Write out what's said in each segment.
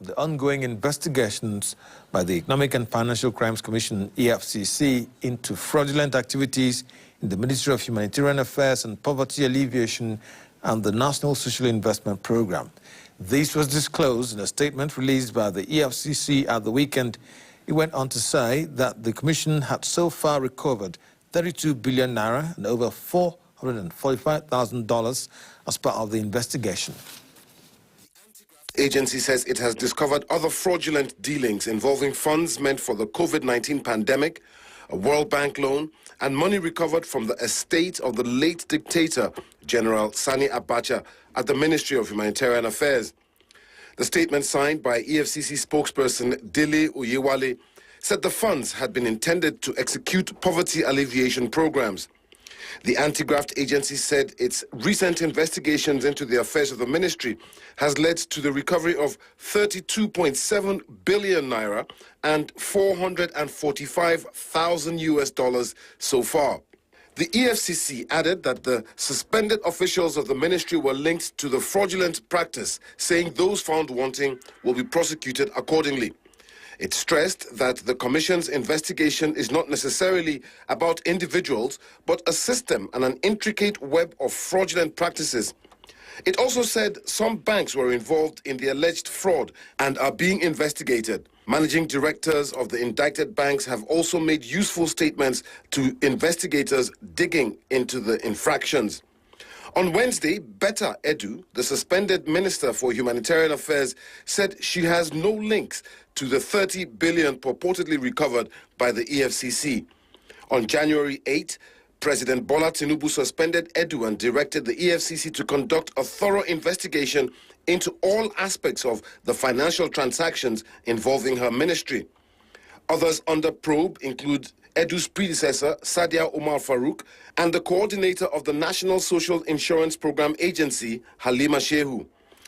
the ongoing investigations by the Economic and Financial Crimes Commission, EFCC, into fraudulent activities in the Ministry of Humanitarian Affairs and Poverty Alleviation and the National Social Investment Program. This was disclosed in a statement released by the EFCC at the weekend. It went on to say that the Commission had so far recovered 32 billion naira and over $445,000 as part of the investigation. The agency says it has discovered other fraudulent dealings involving funds meant for the COVID-19 pandemic, a World Bank loan, and money recovered from the estate of the late dictator, General Sani Abacha, at the Ministry of Humanitarian Affairs. The statement signed by EFCC spokesperson Dele Oyewale said the funds had been intended to execute poverty alleviation programs. The anti-graft agency said its recent investigations into the affairs of the ministry has led to the recovery of 32.7 billion naira and 445,000 US dollars so far. The EFCC added that the suspended officials of the ministry were linked to the fraudulent practice, saying those found wanting will be prosecuted accordingly. It stressed that the Commission's investigation is not necessarily about individuals, but a system and an intricate web of fraudulent practices. It also said some banks were involved in the alleged fraud and are being investigated. Managing directors of the indicted banks have also made useful statements to investigators digging into the infractions. On Wednesday, Betta Edu, the suspended Minister for Humanitarian Affairs, said she has no links to the 30 billion purportedly recovered by the EFCC. On January 8, President Bola Tinubu suspended Edu and directed the EFCC to conduct a thorough investigation into all aspects of the financial transactions involving her ministry. Others under probe include Edu's predecessor, Sadia Omar Farouk, and the coordinator of the National Social Insurance Program Agency, Halima Shehu.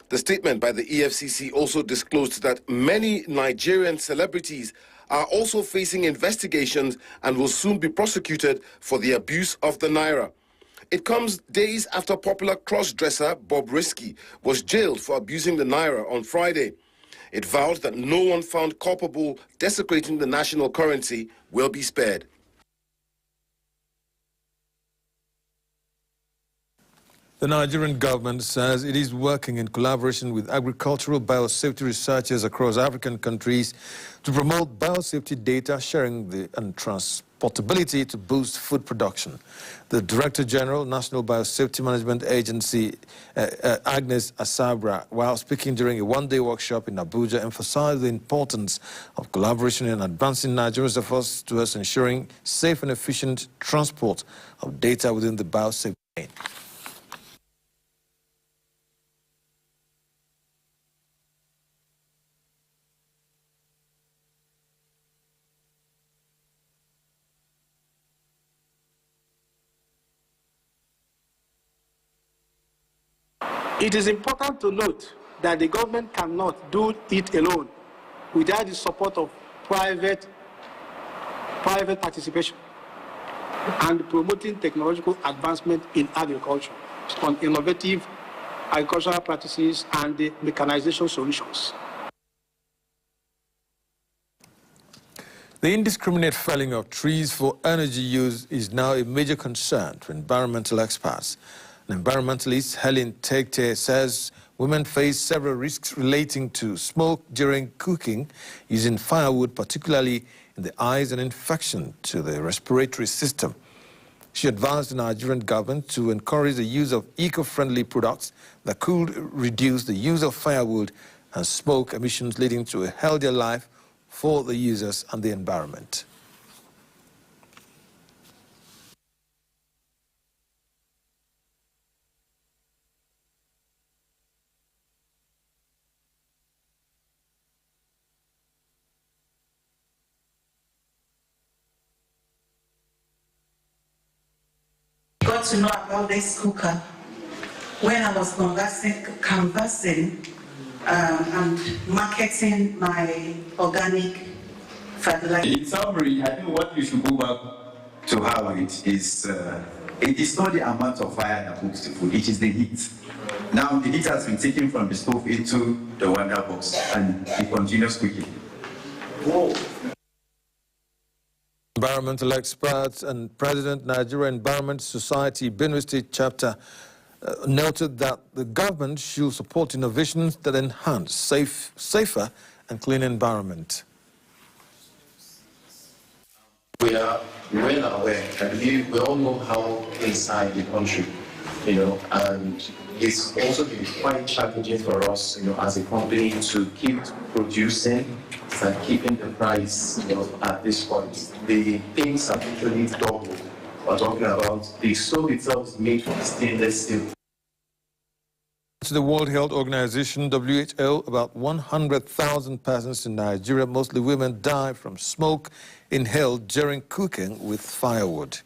The statement by the EFCC also disclosed that many Nigerian celebrities are also facing investigations and will soon be prosecuted for the abuse of the naira. It comes days after popular cross-dresser Bob Risky was jailed for abusing the naira on Friday. It vowed that no one found culpable desecrating the national currency will be spared. The Nigerian government says it is working in collaboration with agricultural biosafety researchers across African countries to promote biosafety data sharing and transportability to boost food production. The Director General, National Biosafety Management Agency, Agnes Asabra, while speaking during a one-day workshop in Abuja, emphasized the importance of collaboration in advancing Nigeria's efforts towards ensuring safe and efficient transport of data within the biosafety chain. It is important to note that the government cannot do it alone without the support of private participation and promoting technological advancement in agriculture on innovative agricultural practices and the mechanization solutions. The indiscriminate felling of trees for energy use is now a major concern to environmental experts. An environmentalist, Helen Tegte, says women face several risks relating to smoke during cooking, using firewood, particularly in the eyes, and infection to the respiratory system. She advised the Nigerian government to encourage the use of eco-friendly products that could reduce the use of firewood and smoke emissions, leading to a healthier life for the users and the environment. Got to know about this cooker when I was canvassing and marketing my organic fertilizer. In summary, I think what you should go back to how it is It is not the amount of fire that cooks the food, it is the heat. Now the heat has been taken from the stove into the wonder box and it continues cooking. Whoa. Environmental experts and President Nigeria Environment Society Benue State chapter noted that the government should support innovations that enhance safer and clean environment. We are well aware, I believe we all know how inside the country, and it's also been quite challenging for us, as a company to keep producing and keeping the price, at this point. The things have actually doubled. We're talking about the stove itself is made from stainless steel. To the World Health Organization, WHO, about 100,000 persons in Nigeria, mostly women, die from smoke inhaled during cooking with firewood.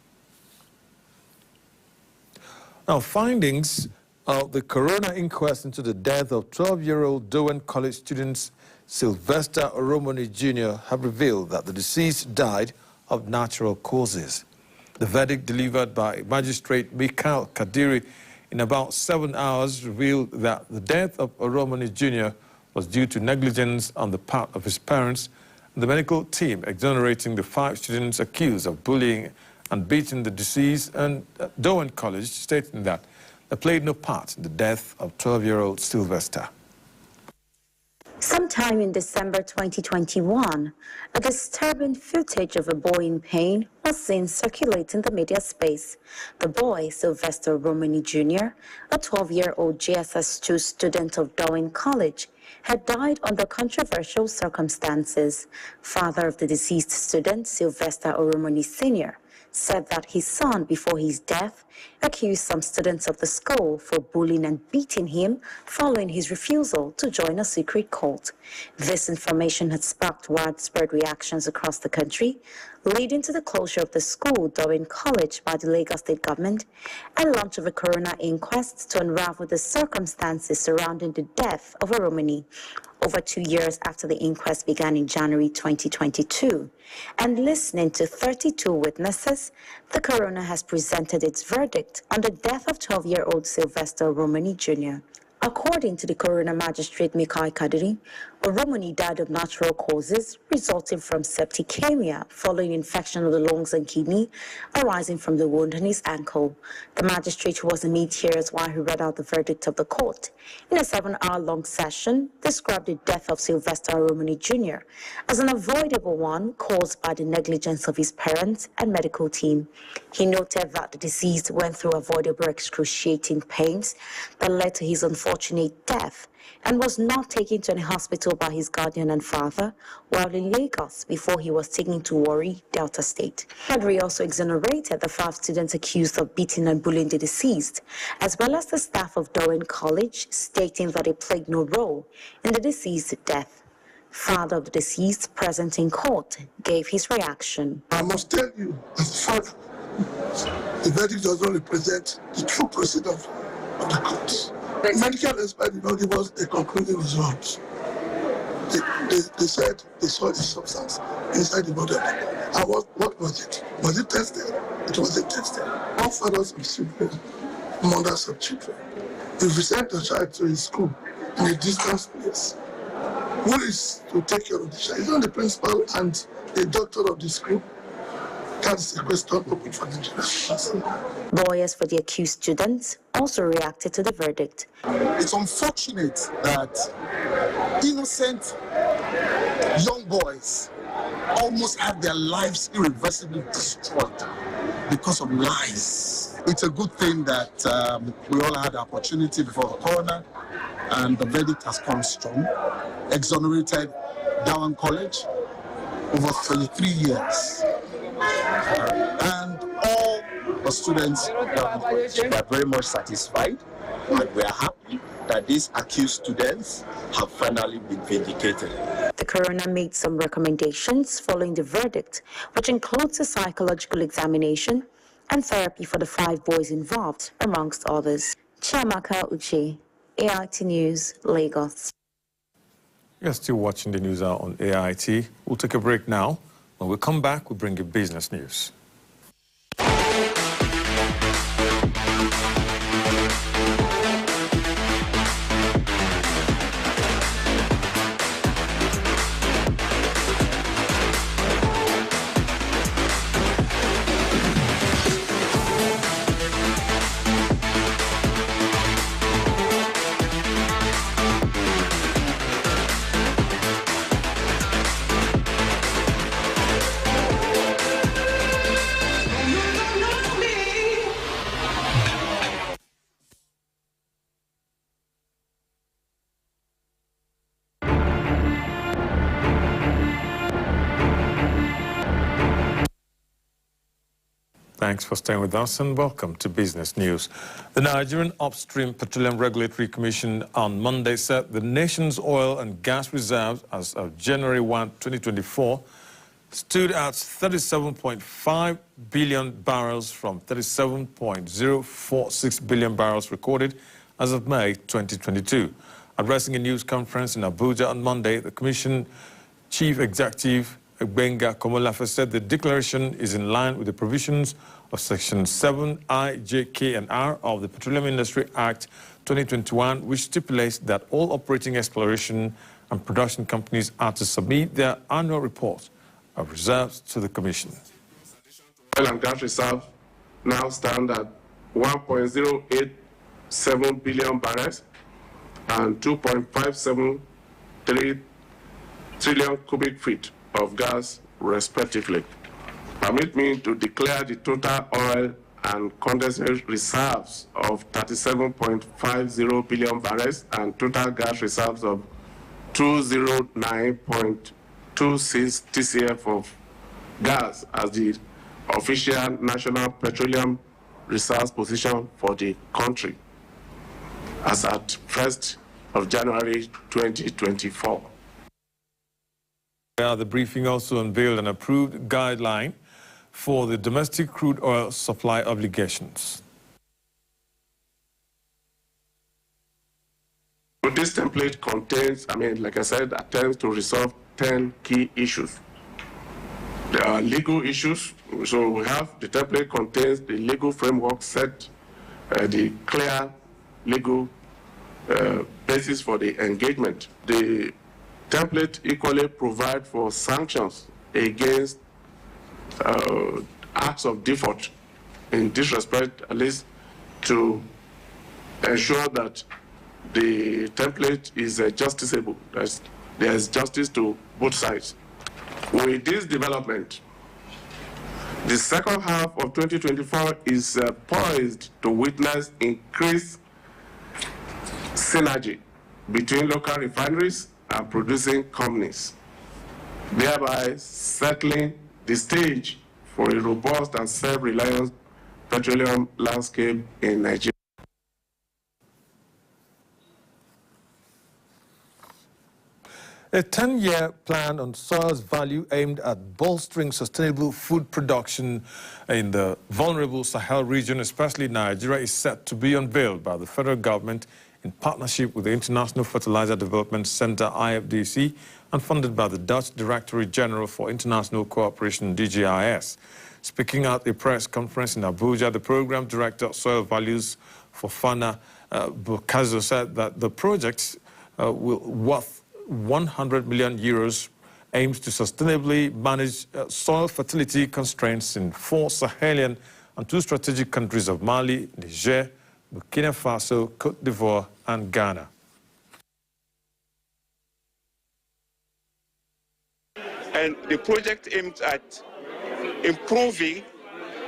Now, findings of the coroner inquest into the death of 12-year-old Dowen College student Sylvester Oromoni Jr. have revealed that the deceased died of natural causes. The verdict delivered by Magistrate Mikhail Kadiri in about 7 hours revealed that the death of Oromoni Jr. was due to negligence on the part of his parents and the medical team, exonerating the 5 students accused of bullying and beating the deceased, and Dowen College stating that they played no part in the death of 12-year-old Sylvester. Sometime in December 2021, a disturbing footage of a boy in pain was seen circulating the media space. The boy, Sylvester Oromoni Jr., a 12-year-old JSS2 student of Dowen College, had died under controversial circumstances. Father of the deceased student, Sylvester Oromoni Sr., said that his son, before his death, accused some students of the school for bullying and beating him following his refusal to join a secret cult. This information had sparked widespread reactions across the country, leading to the closure of the school, Dowen College, by the Lagos State government, and launch of a coroner inquest to unravel the circumstances surrounding the death of Oromoni. Over 2 years after the inquest began in January 2022, and listening to 32 witnesses, the coroner has presented its verdict on the death of 12-year-old Sylvester Oromoni Jr. According to the coroner magistrate Mikhail Kadiri, Oromoni died of natural causes resulting from septicemia following infection of the lungs and kidney arising from the wound on his ankle. The magistrate, who was amid tears while he read out the verdict of the court, in a 7-hour-long session, described the death of Sylvester Oromoni Jr. as an avoidable one caused by the negligence of his parents and medical team. He noted that the deceased went through avoidable excruciating pains that led to his unfortunate death and was not taken to any hospital by his guardian and father while in Lagos before he was taken to Warri, Delta State. Kadri also exonerated the 5 students accused of beating and bullying the deceased, as well as the staff of Dowen College, stating that they played no role in the deceased's death. Father of the deceased, present in court, gave his reaction. I must tell you, as a father, the verdict does not represent the true precedent of the court. The medical expert did not give us a conclusive result. They said they saw the substance inside the body. And what was it? Was it tested? It wasn't tested. All fathers of children, mothers of children, if we send a child to a school in a distant place, who is to take care of the child? It's not the principal and the doctor of the school. That's a question open for Nigeria. Lawyers for the accused students also reacted to the verdict. It's unfortunate that innocent young boys almost have their lives irreversibly destroyed because of lies. It's a good thing that we all had the opportunity before the coroner, and the verdict has come strong. Exonerated Dowen College over 23 years. And all the students were very much satisfied, and we are happy that these accused students have finally been vindicated. The coroner made some recommendations following the verdict, which includes a psychological examination and therapy for the 5 boys involved, amongst others. Chiamaka Uche, AIT News, Lagos. You're still watching the news hour on AIT. We'll take a break now. When we come back, we'll bring you business news. Thanks for staying with us and welcome to Business News. The Nigerian Upstream Petroleum Regulatory Commission on Monday said the nation's oil and gas reserves as of January 1, 2024 stood at 37.5 billion barrels from 37.046 billion barrels recorded as of May 2022. Addressing a news conference in Abuja on Monday, the Commission Chief Executive Gbenga Komolafe said the declaration is in line with the provisions of Section 7I, J, K, and R of the Petroleum Industry Act 2021, which stipulates that all operating exploration and production companies are to submit their annual report of reserves to the Commission. Oil and gas reserves now stand at 1.087 billion barrels and 2.573 trillion cubic feet of gas, respectively. Permit me to declare the total oil and condensate reserves of 37.50 billion barrels and total gas reserves of 209.26 TCF of gas as the official national petroleum reserves position for the country as at 1st of January 2024. The briefing also unveiled an approved guideline for the domestic crude oil supply obligations. This template contains, like I said, attempts to resolve 10 key issues. There are legal issues, so we have the template contains the legal framework set, the clear legal basis for the engagement. The template equally provides for sanctions against acts of default in this respect, at least to ensure that the template is justiciable, that there is justice to both sides. With this development, the second half of 2024 is poised to witness increased synergy between local refineries and producing companies, thereby settling the stage for a robust and self-reliant petroleum landscape in Nigeria. A 10-year plan on soil's value aimed at bolstering sustainable food production in the vulnerable Sahel region, especially Nigeria, is set to be unveiled by the federal government in partnership with the International Fertilizer Development Center, IFDC, and funded by the Dutch Directorate General for International Cooperation, DGIS. Speaking at a press conference in Abuja, the program director of soil values for FANA, Bukazo, said that the project worth 100 million euros aims to sustainably manage soil fertility constraints in 4 Sahelian and 2 strategic countries of Mali, Niger, Burkina Faso, Cote d'Ivoire, and Ghana. And the project aims at improving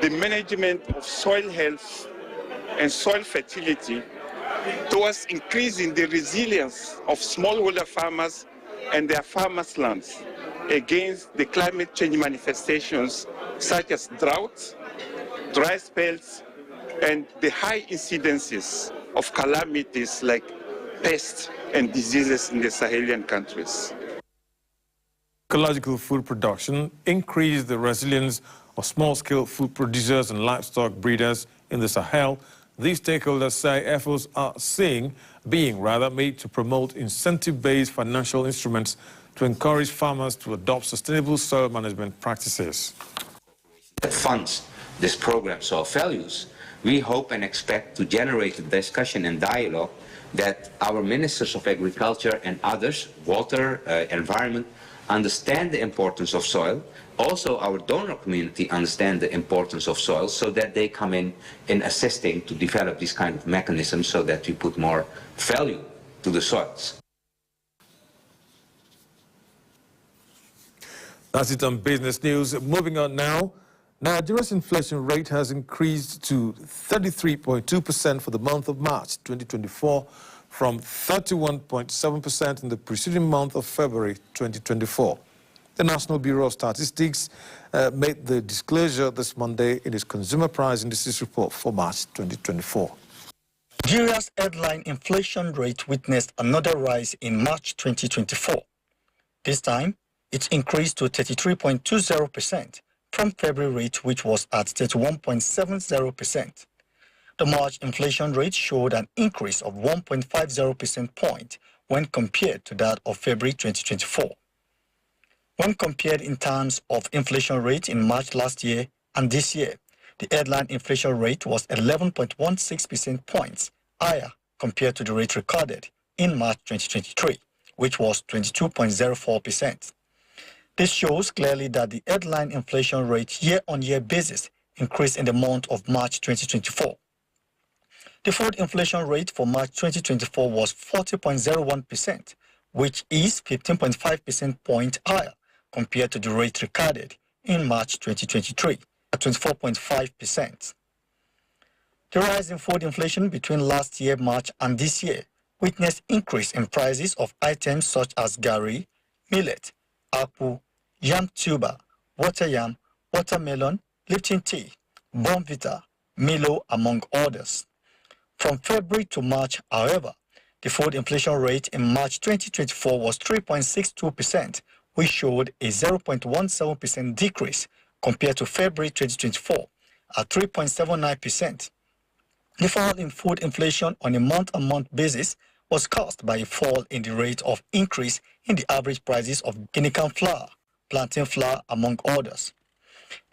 the management of soil health and soil fertility towards increasing the resilience of smallholder farmers and their farmers' lands against the climate change manifestations such as droughts, dry spells, and the high incidences of calamities like pests and diseases in the Sahelian countries. Ecological food production increased the resilience of small-scale food producers and livestock breeders in the Sahel. These stakeholders say efforts are being made to promote incentive-based financial instruments to encourage farmers to adopt sustainable soil management practices. That funds this program, Soil Values, we hope and expect to generate a discussion and dialogue that our ministers of agriculture and others, water, environment, understand the importance of soil. Also, our donor community understand the importance of soil, so that they come in assisting to develop these kind of mechanisms so that we put more value to the soils. That's it on Business News. Moving on now. Nigeria's inflation rate has increased to 33.2% for the month of March 2024 from 31.7% in the preceding month of February 2024. The National Bureau of Statistics made the disclosure this Monday in its Consumer Price Indices report for March 2024. Nigeria's headline inflation rate witnessed another rise in March 2024. This time, it increased to 33.20% from February rate, which was at 31.70%. The March inflation rate showed an increase of 1.50 percentage point when compared to that of February 2024. When compared in terms of inflation rate in March last year and this year, the headline inflation rate was 11.16 percentage points higher compared to the rate recorded in March 2023, which was 22.04%. This shows clearly that the headline inflation rate year-on-year basis increased in the month of March 2024. The food inflation rate for March 2024 was 40.01%, which is 15.5 percentage points higher compared to the rate recorded in March 2023 at 24.5%. The rise in food inflation between last year March and this year witnessed increase in prices of items such as gari, millet, akpu, yam tuber, water yam, watermelon, Lipton tea, Bonvita, Milo, among others. From February to March, however, the food inflation rate in March 2024 was 3.62%, which showed a 0.17% decrease compared to February 2024 at 3.79%. The fall in food inflation on a month-on-month basis was caused by a fall in the rate of increase in the average prices of Guinea corn flour, plantain flour, among others.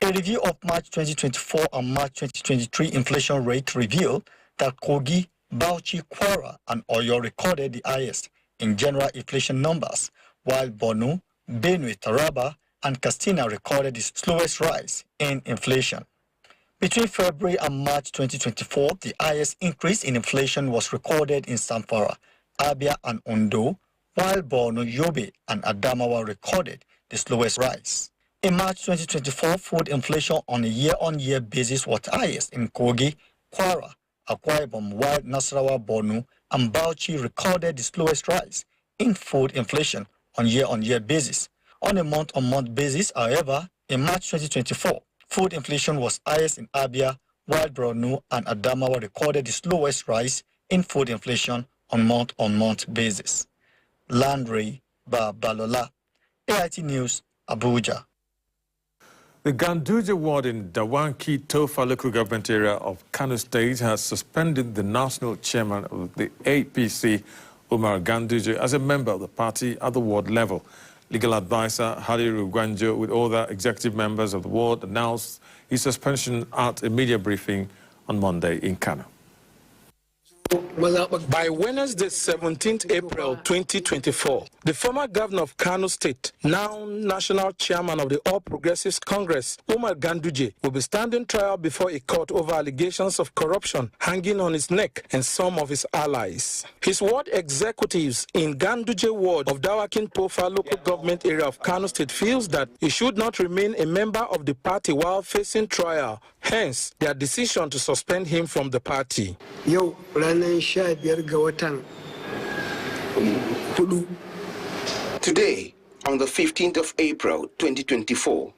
A review of March 2024 and March 2023 inflation rate revealed that Kogi, Bauchi, Kwara, and Oyo recorded the highest in general inflation numbers, while Borno, Benue, Taraba, and Katsina recorded the slowest rise in inflation. Between February and March 2024, the highest increase in inflation was recorded in Zamfara, Abia, and Ondo, while Borno, Yobe, and Adamawa recorded the slowest rise. In March 2024, food inflation on a year-on-year basis was highest in Kogi, Kwara, Akwa Ibom, while Nasarawa, Borno, and Bauchi recorded the slowest rise in food inflation on year-on-year basis. On a month-on-month basis, however, in March 2024, food inflation was highest in Abia, while Borno and Adamawa recorded the slowest rise in food inflation on month-on-month basis. Landry Babalola, AIT News, Abuja. The Ganduje ward in Dawanki Tofa local government area of Kano State has suspended the national chairman of the APC, Umar Ganduje, as a member of the party at the ward level. Legal advisor Haliru Gwanjo, with other executive members of the ward, announced his suspension at a media briefing on Monday in Kano. By Wednesday, 17th April 2024, the former governor of Kano State, now national chairman of the All Progressives Congress, Umar Ganduje, will be standing trial before a court over allegations of corruption hanging on his neck and some of his allies. His ward executives in Ganduje ward of Dawakin Tofa local government area of Kano State feels that he should not remain a member of the party while facing trial. Hence, their decision to suspend him from the party. Today, on the 15th of April 2024,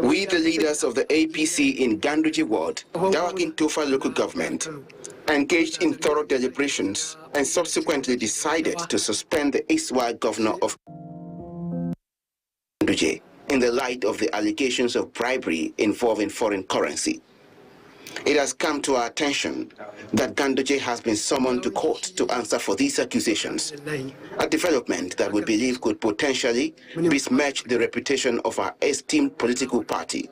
we, the leaders of the APC in Ganduje ward, Dawakin Tofa local government, engaged in thorough deliberations and subsequently decided to suspend the ex-while governor of Ganduje in the light of the allegations of bribery involving foreign currency. It has come to our attention that Ganduje has been summoned to court to answer for these accusations, a development that we believe could potentially besmirch the reputation of our esteemed political party.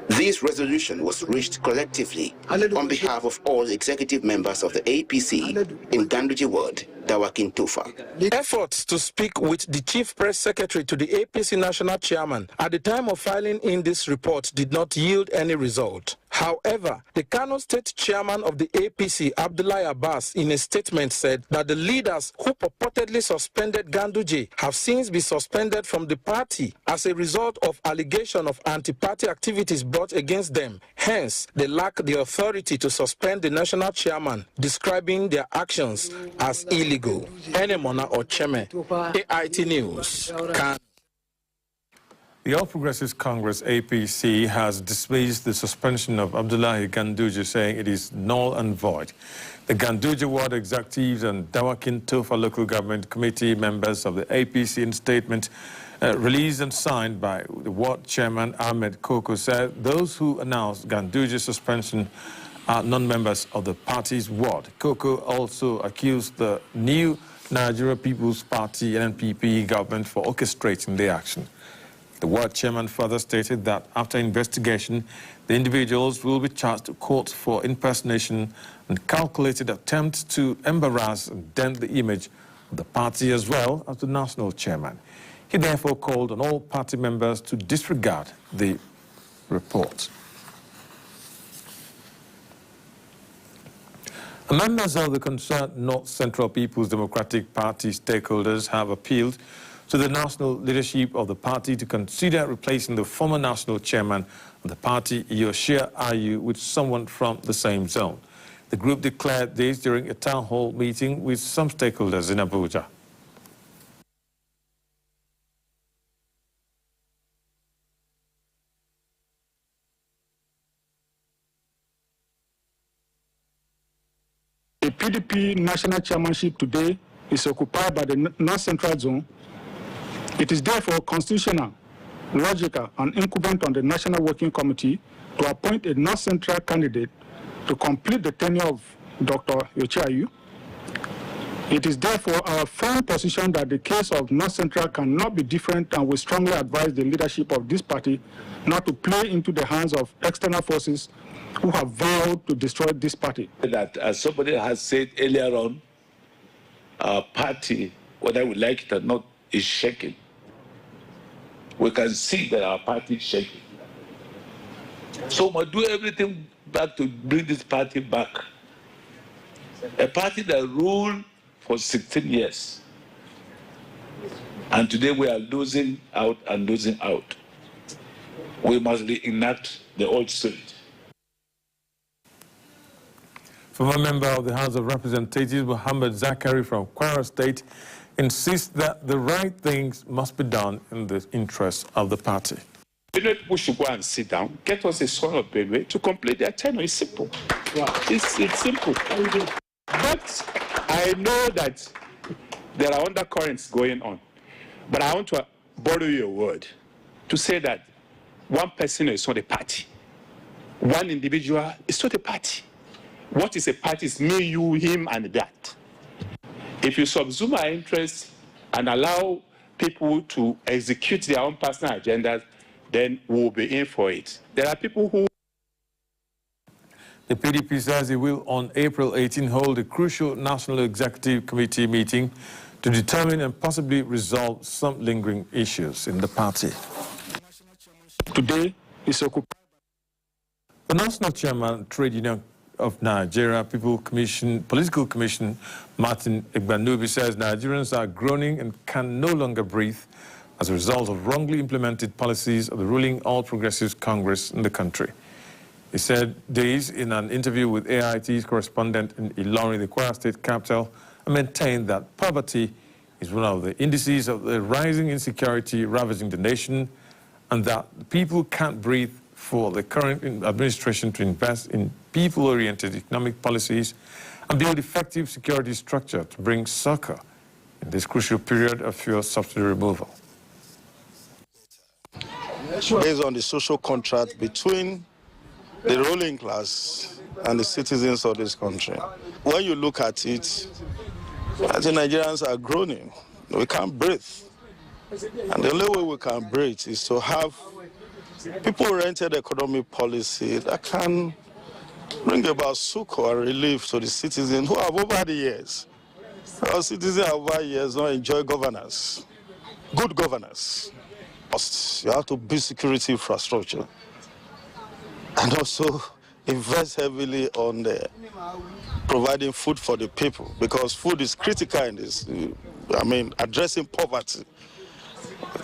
This resolution was reached collectively on behalf of all executive members of the APC in Ganduje ward, Dawakin Tofa. The efforts to speak with the chief press secretary to the APC national chairman at the time of filing in this report did not yield any result. However, the Kano State chairman of the APC, Abdullahi Abbas, in a statement said that the leaders who purportedly suspended Ganduje have since been suspended from the party as a result of allegation of anti-party activities brought against them. Hence, they lack the authority to suspend the national chairman, describing their actions as illegal. Enemona Ocheme, AIT News. The All Progressives Congress, APC, has dismissed the suspension of Abdullahi Ganduje, saying it is null and void. The Ganduje Ward executives and Dawakin Tofa local government committee members of the APC in statement released and signed by the ward chairman Ahmed Koko said those who announced Ganduje's suspension are non-members of the party's ward. Koko also accused the new Nigeria People's Party NNPP government for orchestrating the action. The ward chairman further stated that after investigation, the individuals will be charged to court for impersonation and calculated attempts to embarrass and dent the image of the party as well as the national chairman. He therefore called on all party members to disregard the report. Members of the concerned North Central People's Democratic Party stakeholders have appealed to the national leadership of the party to consider replacing the former national chairman of the party, Yoshia Ayu, with someone from the same zone. The group declared this during a town hall meeting with some stakeholders in Abuja. The PDP national chairmanship today is occupied by the North Central Zone. It is therefore constitutional, logical, and incumbent on the National Working Committee to appoint a North Central candidate to complete the tenure of Dr. Yoshia Ayu. It is therefore our firm position that the case of North Central cannot be different, and we strongly advise the leadership of this party not to play into the hands of external forces who have vowed to destroy this party. That, as somebody has said earlier on, our party, whether we like it or not, is shaking. We can see that our party is shaking. So we must do everything back to bring this party back. A party that ruled for 16 years. And today we are losing out and losing out. We must reenact the old spirit. Former member of the House of Representatives, Muhammad Zakari from Kwara State, insists that the right things must be done in the interest of the party. People should go and sit down, get us a son of Benue to complete their tenure. It's simple. Wow. It's simple. But I know that there are undercurrents going on. But I want to borrow your word to say that one person is not a party. One individual is not a party. What is a party is me, you, him, and that. If you subsume our interests and allow people to execute their own personal agendas, then we'll be in for it. There are people who... The PDP says it will, on April 18, hold a crucial National Executive Committee meeting to determine and possibly resolve some lingering issues in the party. Today is occupied. The National Chairman, Trade Union of Nigeria Political Commission, Martin Igbanubi, says Nigerians are groaning and can no longer breathe as a result of wrongly implemented policies of the ruling All Progressives Congress in the country. He said this in an interview with AIT's correspondent in Ilorin, the Kwara State capital, and maintained that poverty is one of the indices of the rising insecurity ravaging the nation, and that people can't breathe for the current administration to invest in people-oriented economic policies and build effective security structure to bring succor in this crucial period of fuel subsidy removal. Based on the social contract between the ruling class and the citizens of this country. When you look at it, I think Nigerians are groaning. We can't breathe. And the only way we can breathe is to have people-oriented economic policy that can bring about succor and relief to the citizens who have over the years. Our citizens have over the years not enjoy governance, good governance. You have to build security infrastructure and also invest heavily on providing food for the people, because food is critical in this. Addressing poverty.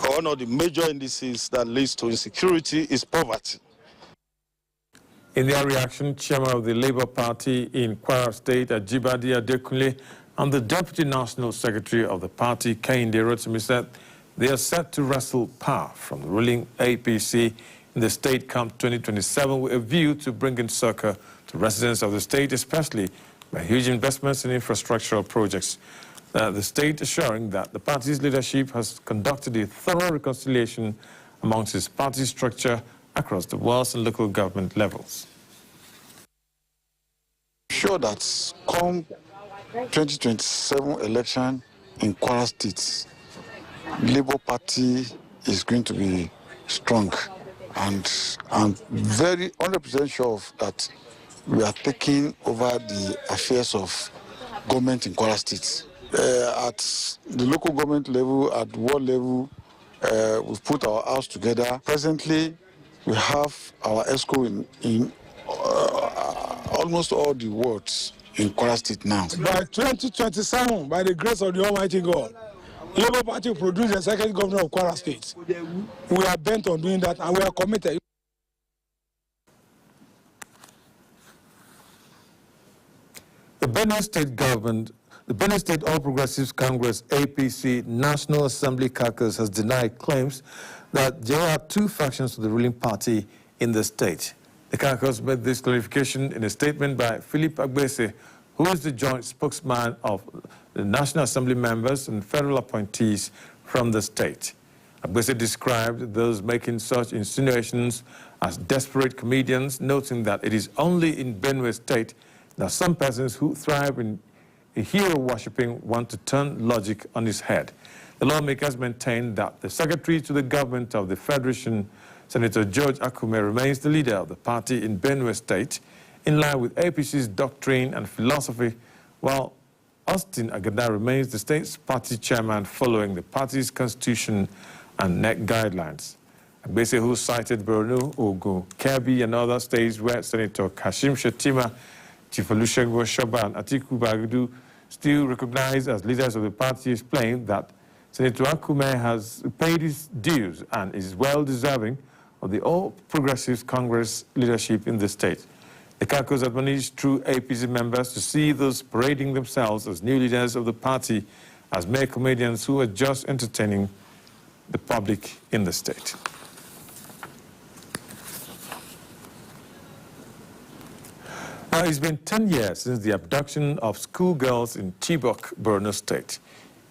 One of the major indices that leads to insecurity is poverty. In their reaction, Chairman of the Labour Party in Kwara State, Ajibade Adekunle, and the Deputy National Secretary of the party, Kehinde Rotimi, said They are set to wrestle power from the ruling APC in the state come 2027 with a view to bringing succor to residents of the state, especially by huge investments in infrastructural projects. The state assuring that the party's leadership has conducted a thorough reconciliation amongst its party structure across the world and local government levels. Sure that come 2027 election in Kwara State, Labour Party is going to be strong, and I'm very 100% sure of that we are taking over the affairs of government in Kwara State. At the local government level, at world level, we've put our house together. Presently, we have our ESCO in almost all the wards in Kwara State now. By 2027, by the grace of the Almighty God, Labour Party will produce the second governor of Kwara State. We are bent on doing that, and we are committed. The Benue State government, the Benue State All Progressives Congress APC National Assembly caucus has denied claims that there are two factions to the ruling party in the state. The caucus made this clarification in a statement by Philip Agbese, who is the joint spokesman of the National Assembly members and federal appointees from the state. Agbese described those making such insinuations as desperate comedians, noting that it is only in Benue State that some persons who thrive in hero-worshipping want to turn logic on its head. The lawmakers maintain that the secretary to the government of the Federation, Senator George Akume, remains the leader of the party in Benue State, in line with APC's doctrine and philosophy, while Austin Agada remains the state's party chairman following the party's constitution and NEC guidelines. Agbese, who cited Borno, Ogun, Kebbi, and other states where Senator Kashim Shettima, Chief Olusegun Osoba, and Atiku Bagudu still recognized as leaders of the party, explained that Senator Akume has paid his dues and is well-deserving of the All Progressives Congress leadership in the state. The caucus admonished true APC members to see those parading themselves as new leaders of the party as mere comedians who are just entertaining the public in the state. Now, it's been 10 years since the abduction of schoolgirls in Chibok, Borno State.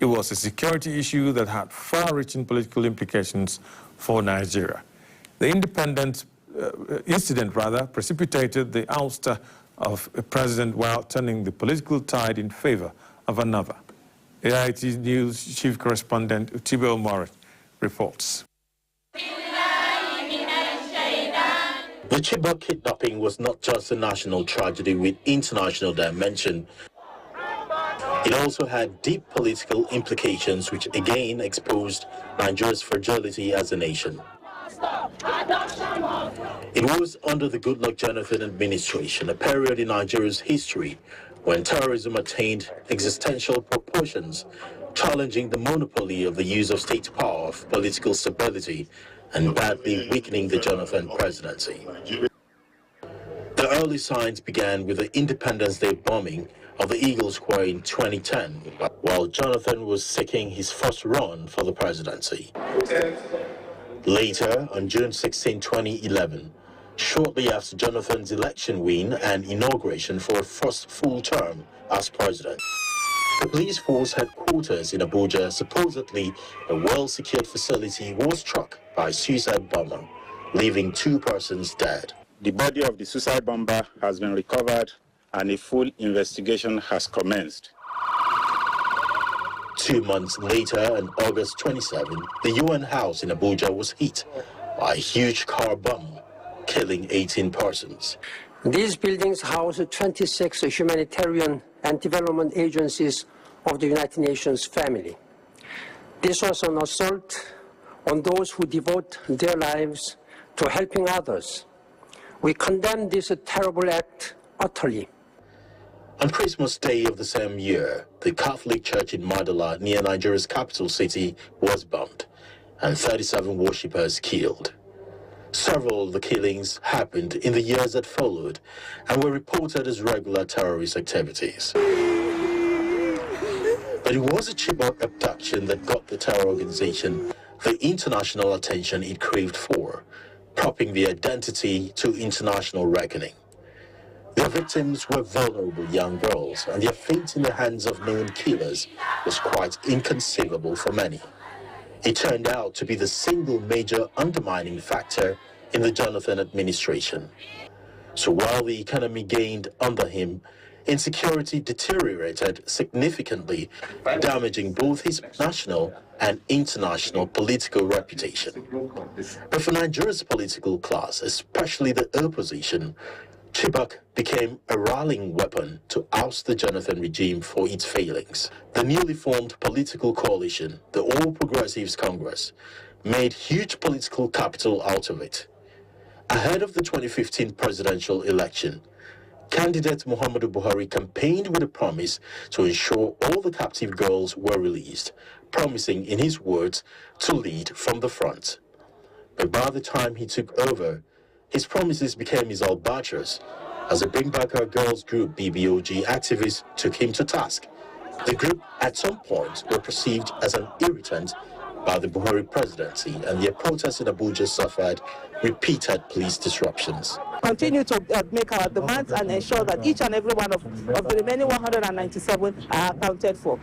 It was a security issue that had far-reaching political implications for Nigeria. The incident precipitated the ouster of a president while turning the political tide in favor of another. AIT News Chief Correspondent Utibe Omar reports. The Chibok kidnapping was not just a national tragedy with international dimension. It also had deep political implications, which again exposed Nigeria's fragility as a nation. It was under the Goodluck Jonathan administration, a period in Nigeria's history when terrorism attained existential proportions, challenging the monopoly of the use of state power for political stability and badly weakening the Jonathan presidency. The early signs began with the Independence Day bombing of the Eagle Square in 2010, while Jonathan was seeking his first run for the presidency. Later, on June 16, 2011, shortly after Jonathan's election win and inauguration for a first full term as president, the police force headquarters in Abuja, supposedly a well-secured facility, was struck by a suicide bomber, leaving 2 persons dead. The body of the suicide bomber has been recovered and a full investigation has commenced. 2 months later, on August 27, the UN House in Abuja was hit by a huge car bomb, killing 18 persons. These buildings house 26 humanitarian and development agencies of the United Nations family. This was an assault on those who devote their lives to helping others. We condemn this terrible act utterly. On Christmas Day of the same year, the Catholic Church in Madala, near Nigeria's capital city, was bombed, and 37 worshippers killed. Several of the killings happened in the years that followed and were reported as regular terrorist activities. The But it was a Chibok abduction that got the terror organization the international attention it craved for, propping the identity to international reckoning. Their victims were vulnerable young girls, and their fate in the hands of known killers was quite inconceivable for many. It turned out to be the single major undermining factor in the Jonathan administration. So while the economy gained under him, insecurity deteriorated significantly, damaging both his national and international political reputation. But for Nigeria's political class, especially the opposition, Chibok became a rallying weapon to oust the Jonathan regime for its failings. The newly formed political coalition, the All Progressives Congress, made huge political capital out of it. Ahead of the 2015 presidential election, candidate Muhammadu Buhari campaigned with a promise to ensure all the captive girls were released, promising, in his words, to lead from the front. But by the time he took over, his promises became his albatross, as the Bring Back Our Girls group BBOG activists took him to task. The group at some point were perceived as an irritant by the Buhari presidency, and their protests in Abuja suffered repeated police disruptions. Continue to make our demands and ensure that each and every one of the remaining 197 are accounted for.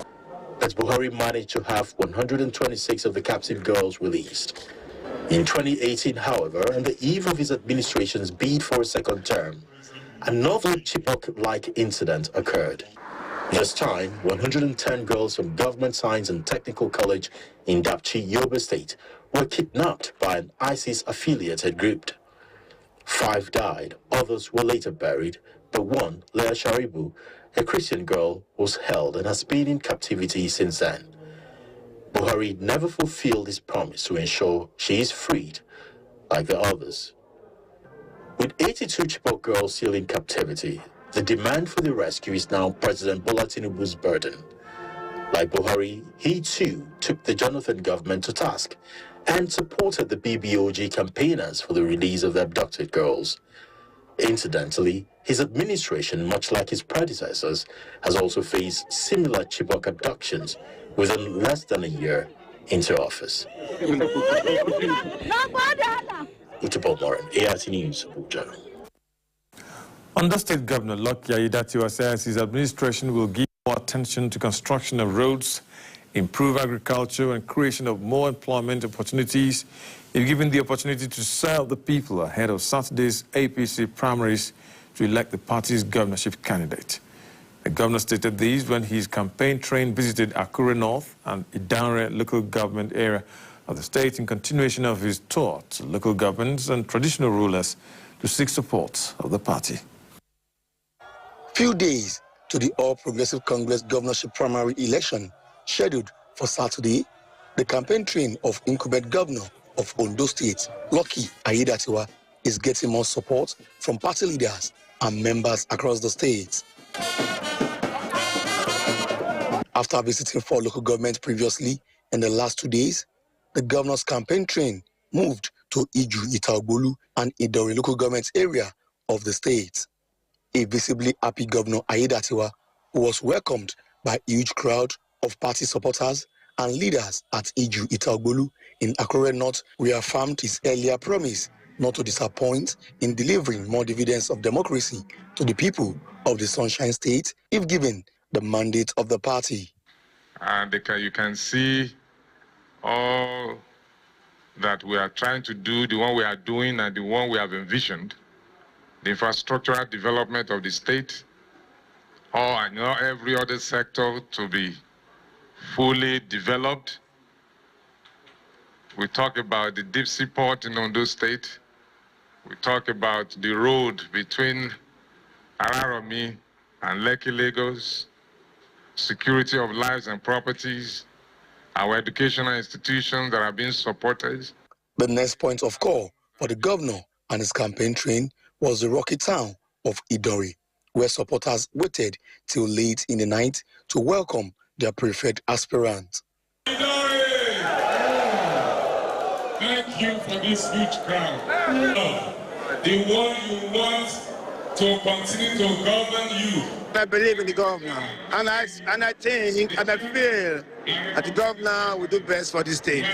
As Buhari managed to have 126 of the captive girls released. In 2018, however, on the eve of his administration's bid for a second term, another Chibok-like incident occurred. This time, 110 girls from Government Science and Technical College in Dapchi, Yobe State, were kidnapped by an ISIS-affiliated group. 5 died, others were later buried, but one, Leah Sharibu, a Christian girl, was held and has been in captivity since then. Buhari never fulfilled his promise to ensure she is freed, like the others. With 82 Chibok girls still in captivity, the demand for the rescue is now President Bola Tinubu's burden. Like Buhari, he too took the Jonathan government to task and supported the BBOG campaigners for the release of the abducted girls. Incidentally, his administration, much like his predecessors, has also faced similar Chibok abductions within less than a year into office. Utapol Moran, AIT News, Abuja. Understate Governor Lucky Aiyedatiwa says his administration will give more attention to construction of roads, improve agriculture and creation of more employment opportunities if given the opportunity to serve the people ahead of Saturday's APC primaries to elect the party's governorship candidate. The governor stated these when his campaign train visited Akure North and Idanre local government area of the state in continuation of his tour to local governments and traditional rulers to seek support of the party. Few days to the All Progressive Congress governorship primary election scheduled for Saturday, the campaign train of incumbent governor of Ondo State, Lucky Aiyedatiwa, is getting more support from party leaders and members across the state. After visiting 4 local governments previously in the last 2 days, the governor's campaign train moved to Iju, Itaogbolu, and Idori local government area of the state. A visibly happy Governor Aiyedatiwa, who was welcomed by a huge crowd of party supporters and leaders at Iju, Itaogbolu in Akure North, reaffirmed his earlier promise not to disappoint in delivering more dividends of democracy to the people of the Sunshine State if given the mandate of the party. And you can see all that we are trying to do, the one we are doing and the one we have envisioned, the infrastructural development of the state, and every other sector to be fully developed. We talk about the deep sea port in Ondo State. We talk about the road between Araromi and Lekki, Lagos, security of lives and properties, our educational institutions that are being supported. The next point of call for the governor and his campaign train was the rocky town of Idori, where supporters waited till late in the night to welcome their preferred aspirant. Idori! Thank you for this huge crowd. The one you want to continue to govern you. I believe in the governor, and I think and I feel that the governor will do best for the state.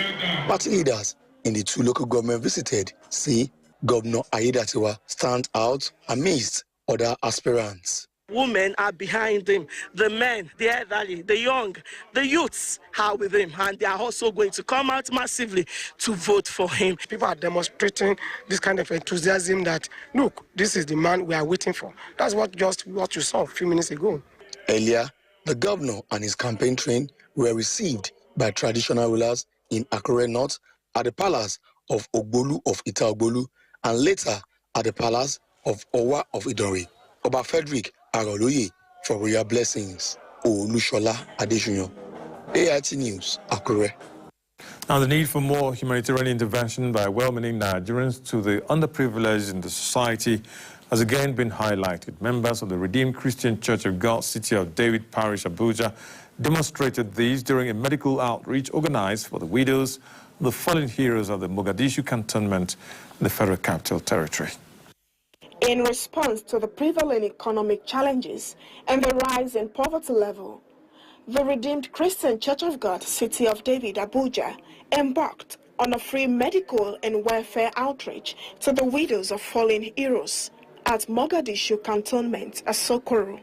Party leaders in the two local government visited say Governor Aiyedatiwa stands out amidst other aspirants. Women are behind him. The men, the elderly, the young, the youths are with him, and they are also going to come out massively to vote for him. People are demonstrating this kind of enthusiasm that, look, this is the man we are waiting for. That's what you saw a few minutes ago. Earlier, the governor and his campaign train were received by traditional rulers in Akure North at the palace of Ogbolu of Ita-Ogbolu and later at the palace of Owa of Idori. Oba Frederick Aroloye for royal blessings. Olushola Adejunyo, AIT News, Akure. Now, the need for more humanitarian intervention by well-meaning Nigerians to the underprivileged in the society has again been highlighted. Members of the Redeemed Christian Church of God, City of David Parish, Abuja, demonstrated these during a medical outreach organized for the widows of the fallen heroes of the Mogadishu cantonment in the Federal Capital Territory. In response to the prevalent economic challenges and the rise in poverty level, the Redeemed Christian Church of God, City of David, Abuja, embarked on a free medical and welfare outreach to the widows of fallen heroes at Mogadishu Cantonment, Asokoro.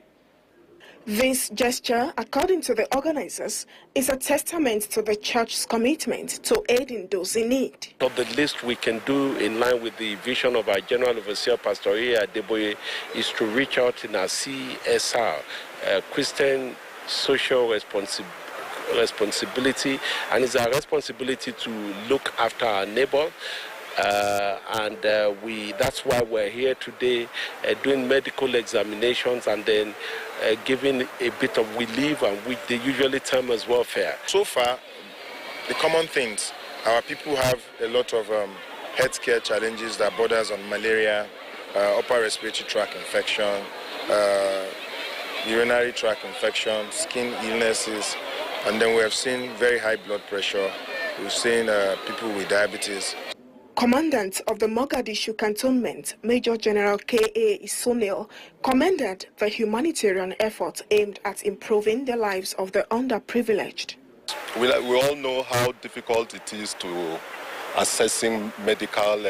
This gesture, according to the organizers, is a testament to the church's commitment to aiding those in need. Of the least we can do in line with the vision of our General Overseer, Pastor A. Adeboye, is to reach out in our CSR, Christian Social Responsibility, and it's our responsibility to look after our neighbor. That's why we're here today doing medical examinations and then giving a bit of relief, and which they usually term as welfare. So far, the common things, our people have a lot of healthcare challenges that borders on malaria, upper respiratory tract infection, urinary tract infection, skin illnesses, and then we have seen very high blood pressure. We've seen people with diabetes. Commandant of the Mogadishu Cantonment, Major General K.A. Isonil, commended the humanitarian effort aimed at improving the lives of the underprivileged. We all know how difficult it is to accessing medical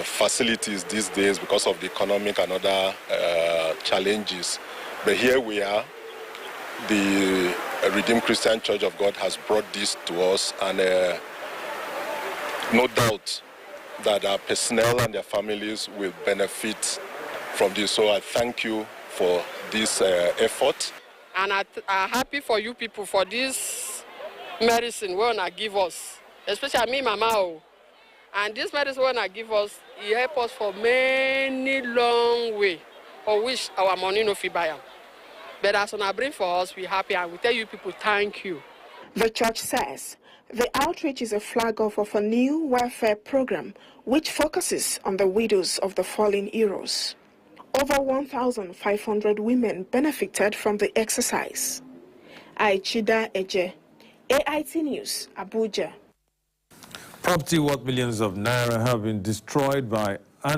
facilities these days because of the economic and other challenges. But here we are. The Redeemed Christian Church of God has brought this to us, and no doubt that our personnel and their families will benefit from this. So I thank you for this effort. And I'm happy for you people for this medicine when I give us, especially me, Mama. And this medicine when I give us, it help us for many long way, for which our money no fit buy am. But as when I bring for us, we happy, and we tell you people thank you. The church says the outreach is a flag off of a new welfare program which focuses on the widows of the fallen heroes. Over 1,500 women benefited from the exercise. Aichida Eje, AIT News, Abuja. Property worth millions of naira have been destroyed by a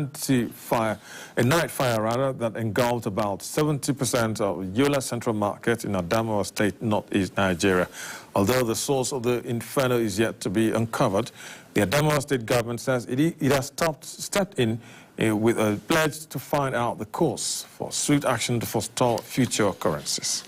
night fire that engulfed about 70% of Yola Central Market in Adamawa State, northeast Nigeria. Although the source of the inferno is yet to be uncovered, the Adamawa State government says it has stepped in with a pledge to find out the cause for swift action to forestall future occurrences.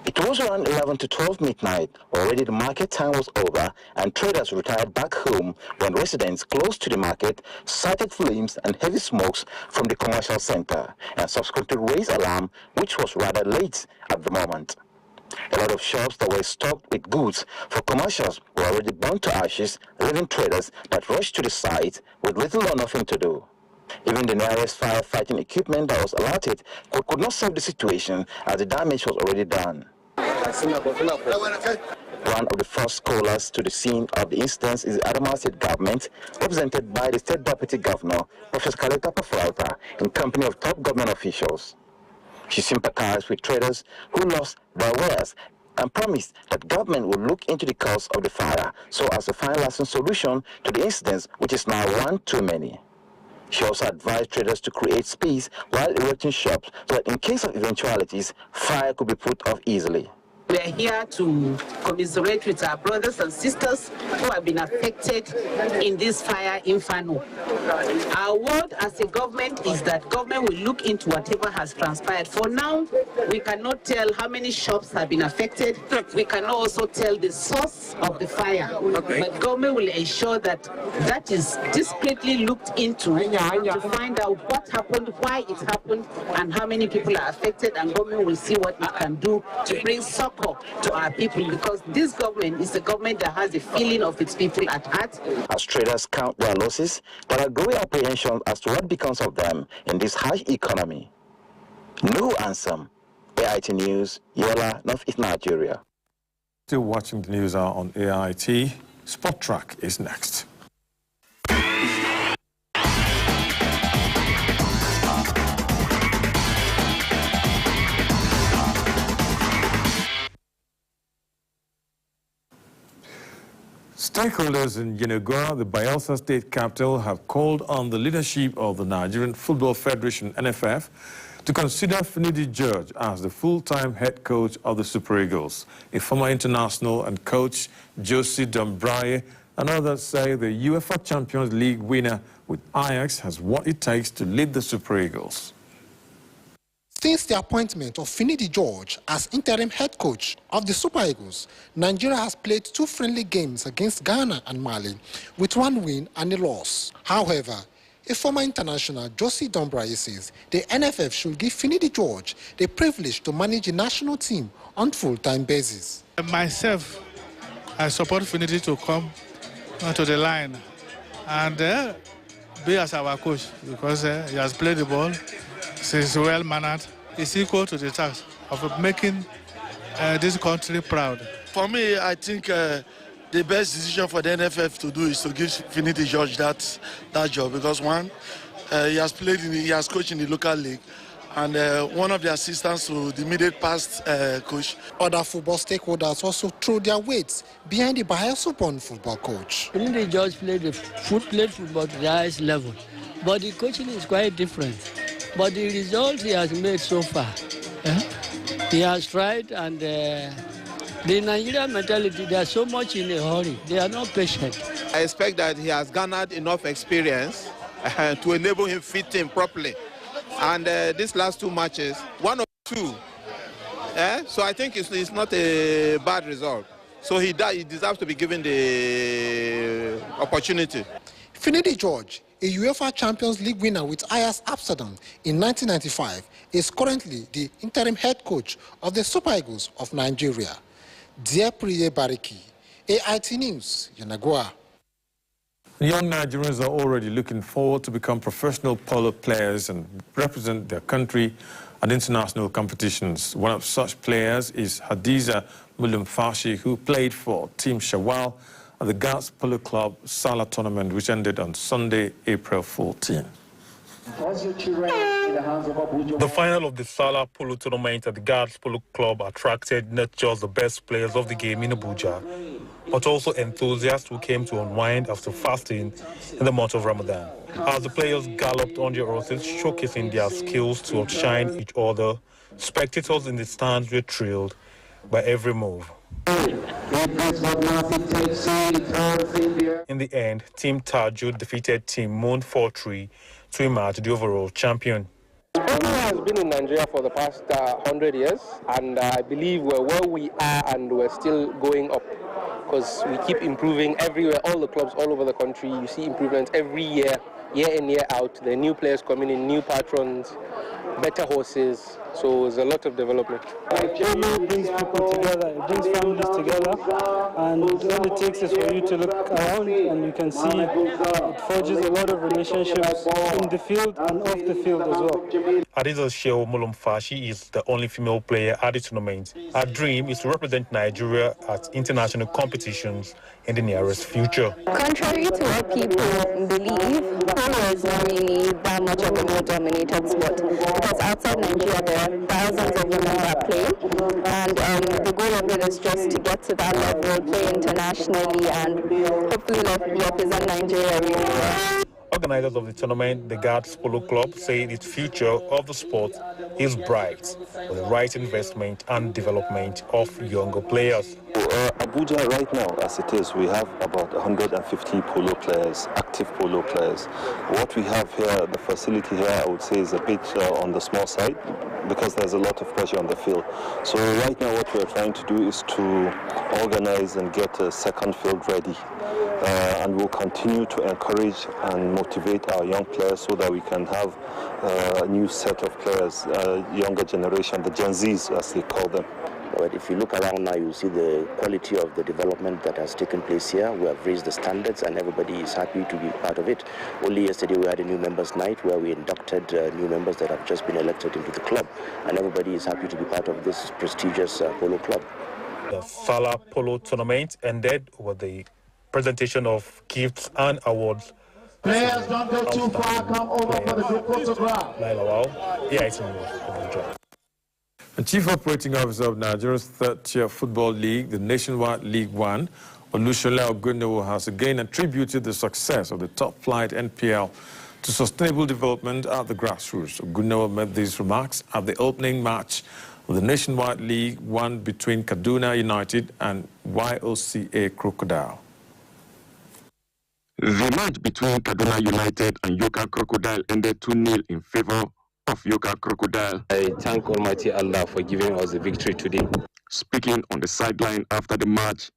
It was around 11 to 12 midnight. Already the market time was over and traders retired back home when residents close to the market sighted flames and heavy smokes from the commercial center and subsequently raised alarm, which was rather late at the moment. A lot of shops that were stocked with goods for commercials were already burnt to ashes, leaving traders that rushed to the site with little or nothing to do. Even the nearest firefighting equipment that was allotted could not save the situation as the damage was already done. One of the first callers to the scene of the incident is the Adamawa State government, represented by the State Deputy Governor, Professor Kaleta Pafalta, in company of top government officials. She sympathized with traders who lost their wares and promised that government will look into the cause of the fire so as to find a lasting solution to the incidents, which is now one too many. She also advised traders to create space while erecting shops so that in case of eventualities, fire could be put off easily. We are here to commiserate with our brothers and sisters who have been affected in this fire inferno. Our word as a government is that government will look into whatever has transpired. For now, we cannot tell how many shops have been affected. We cannot also tell the source of the fire. But government will ensure that that is discreetly looked into to find out what happened, why it happened, and how many people are affected, and government will see what it can do to bring succor to our people, because this government is a government that has the feeling of its people at heart. As traders count their losses, there are growing apprehensions as to what becomes of them in this harsh economy. No answer. AIT News, Yola, Northeast Nigeria. Still watching the news on AIT. Spot Track is next. Stakeholders in Yenagoa, the Bayelsa State capital, have called on the leadership of the Nigerian Football Federation, NFF, to consider Finidi George as the full-time head coach of the Super Eagles. A former international and coach, Josie Dombraye, and others say the UEFA Champions League winner with Ajax has what it takes to lead the Super Eagles. Since the appointment of Finidi George as interim head coach of the Super Eagles, Nigeria has played 2 friendly games against Ghana and Mali, with 1 win and a loss. However, a former international, Josie Dombraye, says the NFF should give Finidi George the privilege to manage the national team on full-time basis. Myself, I support Finidi to come onto the line and be as our coach, because he has played the ball. He's well-mannered. He's equal to the task of making this country proud. For me, I think the best decision for the NFF to do is to give Finidi George that job, because one, he has coached in the local league, and one of the assistants to the immediate past coach. Other football stakeholders also threw their weight behind the Bayelsa-born football coach. Finidi George played football to the highest level, but the coaching is quite different. But the results he has made so far, he has tried, and the Nigerian mentality, they are so much in a hurry. They are not patient. I expect that he has garnered enough experience to enable him fit in properly. And these last 2 matches, 1 or 2, so I think it's not a bad result. So he deserves to be given the opportunity. Finidi George, a UEFA Champions League winner with Ajax Amsterdam in 1995, is currently the interim head coach of the Super Eagles of Nigeria. Diapriye Bariki, AIT News, Yenagoa. Young Nigerians are already looking forward to become professional polo players and represent their country at international competitions. One of such players is Hadiza Mulumfashi, who played for Team Shawal at the Guards Polo Club Salah tournament, which ended on Sunday, April 14. The final of the Salah Polo tournament at the Guards Polo Club attracted not just the best players of the game in Abuja, but also enthusiasts who came to unwind after fasting in the month of Ramadan. As the players galloped on their horses, showcasing their skills to outshine each other, spectators in the stands were thrilled by every move. In the end, Team Tajud defeated Team Moon 4-3 to emerge the overall champion. Polo has been in Nigeria for the past 100 years, and I believe we're where we are and we're still going up, because we keep improving everywhere. All the clubs all over the country, you see improvements every year, year in, year out. There are new players coming in, new patrons, better horses, so there's a lot of development. Polo brings people together, it brings families together, and all it takes is for you to look around and you can see it forges a lot of relationships in the field and off the field as well. Hadiza Shehu Mulumfashi is the only female player at the tournament. Her dream is to represent Nigeria at international competitions in the nearest future. Contrary to what people believe, polo is not really that much of a male-dominated sport, because outside Nigeria there are thousands of women that play, and the goal of it is just to get to that level, play internationally, and hopefully represent Nigeria really well. Organizers of the tournament, the Guards Polo Club, say the future of the sport is bright with the right investment and development of younger players. Abuja right now, as it is, we have about 150 polo players, active polo players. What we have here, the facility here, I would say is a bit on the small side because there's a lot of pressure on the field. So right now what we're trying to do is to organize and get a second field ready. And we'll continue to encourage and motivate our young players so that we can have a new set of players, younger generation, the Gen Zs as they call them. But if you look around now, you see the quality of the development that has taken place here. We have raised the standards and everybody is happy to be part of it. Only yesterday we had a new members night where we inducted new members that have just been elected into the club. And everybody is happy to be part of this prestigious polo club. The Salah Polo Tournament ended with the presentation of gifts and awards. Players don't go too far, come over for the group photograph. Laila Wao, AIT News, Abuja. The Chief Operating Officer of Nigeria's third-tier football league, the Nationwide League One, Olushola Ogunnowo, has again attributed the success of the top-flight NPL to sustainable development at the grassroots. Ogunnowo made these remarks at the opening match of the Nationwide League One between Kaduna United and YOCA Crocodile. The match between Kaduna United and Yoka Crocodile ended 2-0 in favor of Yoka Crocodile. I thank Almighty Allah for giving us the victory today. Speaking on the sideline after the match,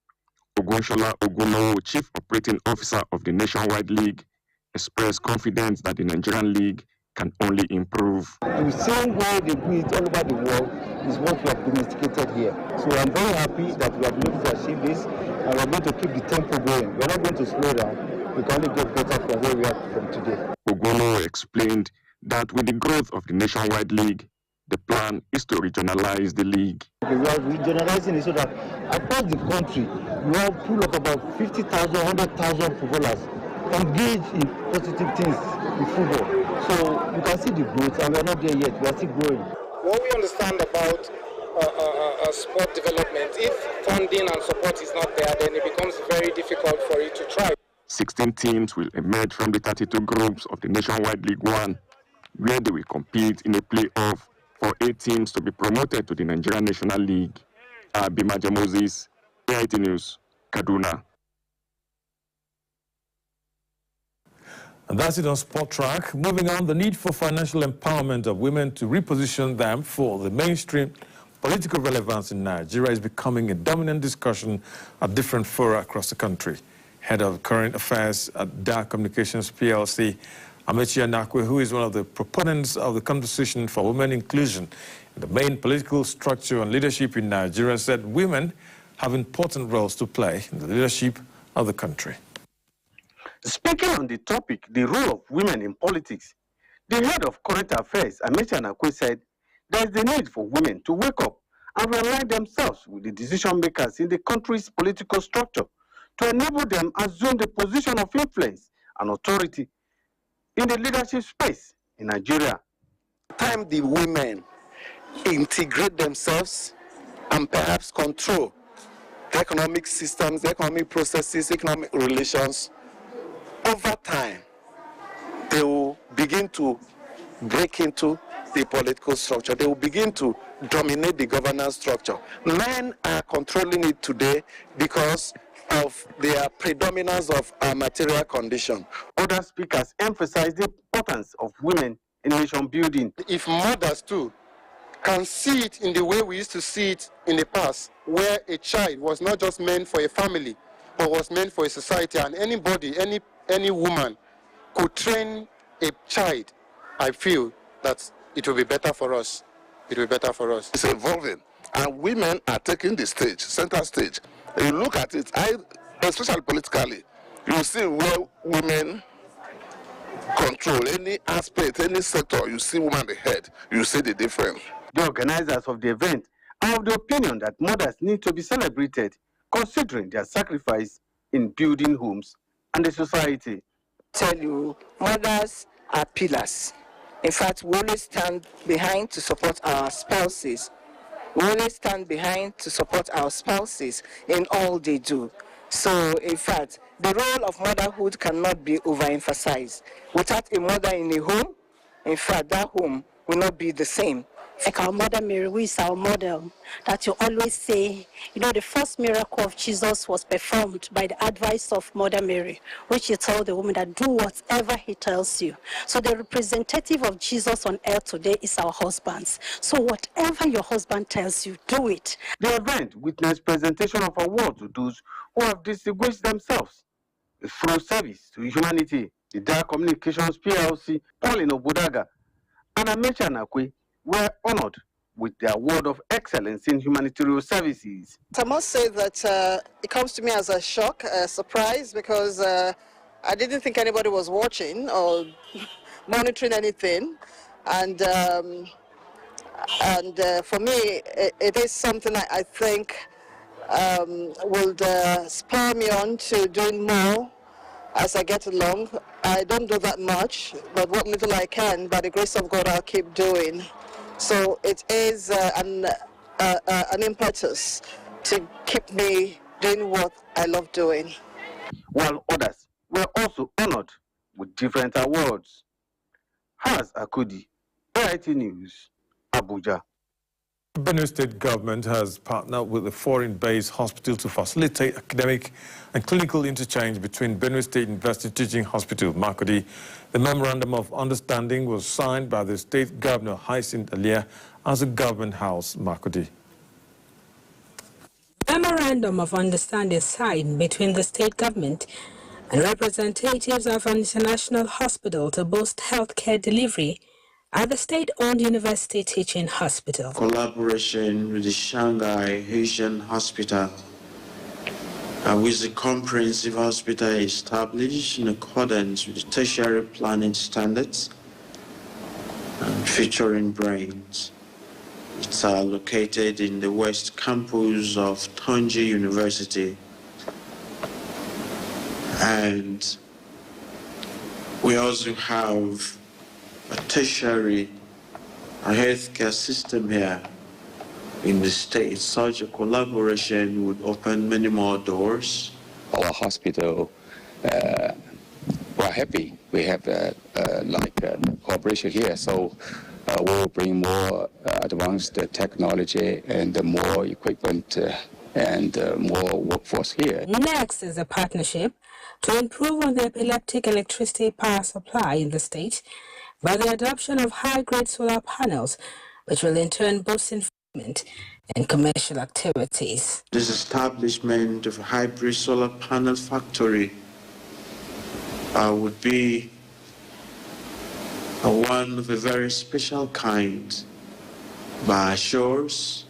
Ogunshola Ogunnowo, Chief Operating Officer of the Nationwide League, expressed confidence that the Nigerian League can only improve. The same way they do it all over the world is what we have domesticated here. So I'm very happy that we have been able to achieve this and we're going to keep the tempo going. We're not going to slow down. We can only get better from where we are from today. Ogunnowo explained that with the growth of the Nationwide League, the plan is to regionalize the league. We are regionalizing it so that across the country, we have a pool of about 50,000, 100,000 footballers engaged in positive things in football. So you can see the growth, and we are not there yet. We are still growing. What we understand about sport development, if funding and support is not there, then it becomes very difficult for it to try. 16 teams will emerge from the 32 groups of the Nationwide League One, where they will compete in a playoff for 8 teams to be promoted to the Nigerian National League. Abimaja Moses, AIT News, Kaduna. And that's it on Sport Track. Moving on, the need for financial empowerment of women to reposition them for the mainstream political relevance in Nigeria is becoming a dominant discussion at different fora across the country. Head of Current Affairs at DAR Communications PLC, Amechi Anakwe, who is one of the proponents of the conversation for women inclusion in the main political structure and leadership in Nigeria, said women have important roles to play in the leadership of the country. Speaking on the topic, the role of women in politics, the head of Current Affairs, Amechi Anakwe, said there is the need for women to wake up and realign themselves with the decision makers in the country's political structure to enable them assume the position of influence and authority in the leadership space in Nigeria. Time the women integrate themselves and perhaps control the economic systems, the economic processes, economic relations, over time, they will begin to break into the political structure. They will begin to dominate the governance structure. Men are controlling it today because of their predominance of our material condition. Other speakers emphasize the importance of women in nation building. If mothers too can see it in the way we used to see it in the past, where a child was not just meant for a family, but was meant for a society, and anybody, any woman could train a child, I feel that it will be better for us. It will be better for us. It's evolving, and women are taking the stage, center stage. You look at it, especially politically, you see where women control any aspect, any sector, you see women at the head, you see the difference. The organizers of the event are of the opinion that mothers need to be celebrated, considering their sacrifice in building homes and the society. Tell you, mothers are pillars. In fact, we always stand behind to support our spouses. We always stand behind to support our spouses in all they do. So, in fact, the role of motherhood cannot be overemphasized. Without a mother in a home, in fact, that home will not be the same. Like our Mother Mary, who is our model, that you always say, you know, the first miracle of Jesus was performed by the advice of Mother Mary, which she told the woman that do whatever he tells you. So the representative of Jesus on earth today is our husbands. So whatever your husband tells you, do it. The event witnessed presentation of awards to those who have distinguished themselves through service to humanity. The Dar Communications PLC, Pauline Obudaga, and Amecha Nakwe were honored with the award of excellence in humanitarian services. I must say that it comes to me as a shock, a surprise, because I didn't think anybody was watching or monitoring anything, and for me, it is something I think will spur me on to doing more as I get along. I don't do that much, but what little I can, by the grace of God, I'll keep doing. So it is an impetus to keep me doing what I love doing. While others were also honored with different awards. Haz Akudi, AIT News, Abuja. The Benue State government has partnered with a foreign-based hospital to facilitate academic and clinical interchange between Benue State University Teaching Hospital, Makurdi. The Memorandum of Understanding was signed by the State Governor, Hyacinth Alia, as a government house, Makurdi. Memorandum of Understanding signed between the state government and representatives of an international hospital to boost healthcare delivery at the state-owned University Teaching Hospital. Collaboration with the Shanghai Asian Hospital, which the comprehensive hospital established in accordance with the tertiary planning standards and featuring brains. It's located in the West Campus of Tonji University, and we also have a tertiary healthcare system here in the state. Such a collaboration would open many more doors. Our hospital, we're happy. We have cooperation here, so we'll bring more advanced technology and more equipment and more workforce here. Next is a partnership to improve on the epileptic electricity power supply in the state by the adoption of high-grade solar panels, which will in turn boost investment in commercial activities. This establishment of a hybrid solar panel factory would be one of a very special kind by shores.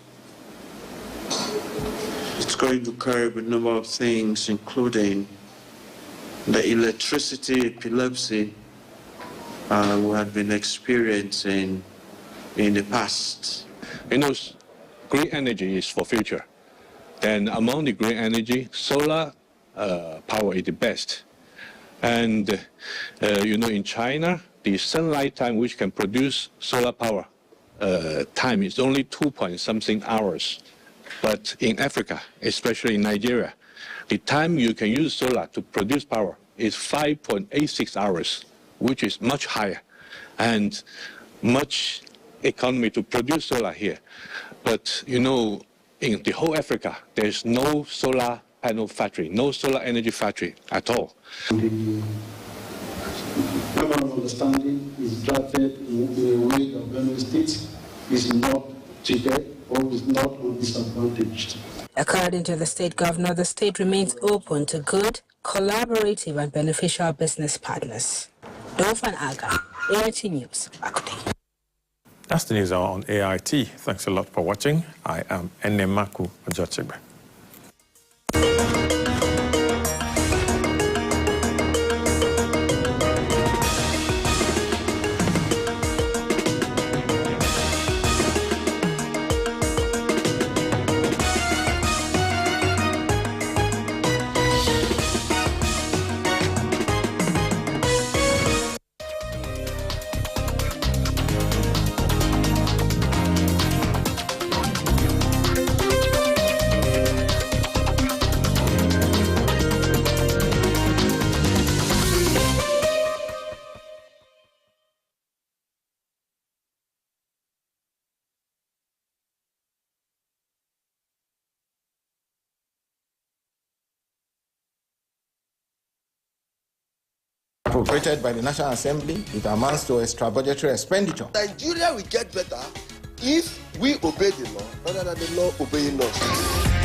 It's going to curb a number of things, including the electricity epilepsy we had been experiencing in the past. You know, green energy is for future. Then among the green energy, solar power is the best. And you know, in China, the sunlight time which can produce solar power time is only 2-point-something hours. But in Africa, especially in Nigeria, the time you can use solar to produce power is 5.86 hours, which is much higher and much economy to produce solar here. But, you know, in the whole Africa, there's no solar panel factory, no solar energy factory at all. The memorandum of understanding is drafted in a way that Benue State is not cheated or is not disadvantaged. According to the state governor, the state remains open to good, collaborative and beneficial business partners. Dofan Aga, AIT News, Makurdi. That's the news on AIT. Thanks a lot for watching. I am Enemaku Ajachebe. appropriated by the National Assembly, it amounts to extra budgetary expenditure. Nigeria will get better if we obey the law rather than the law obeying us.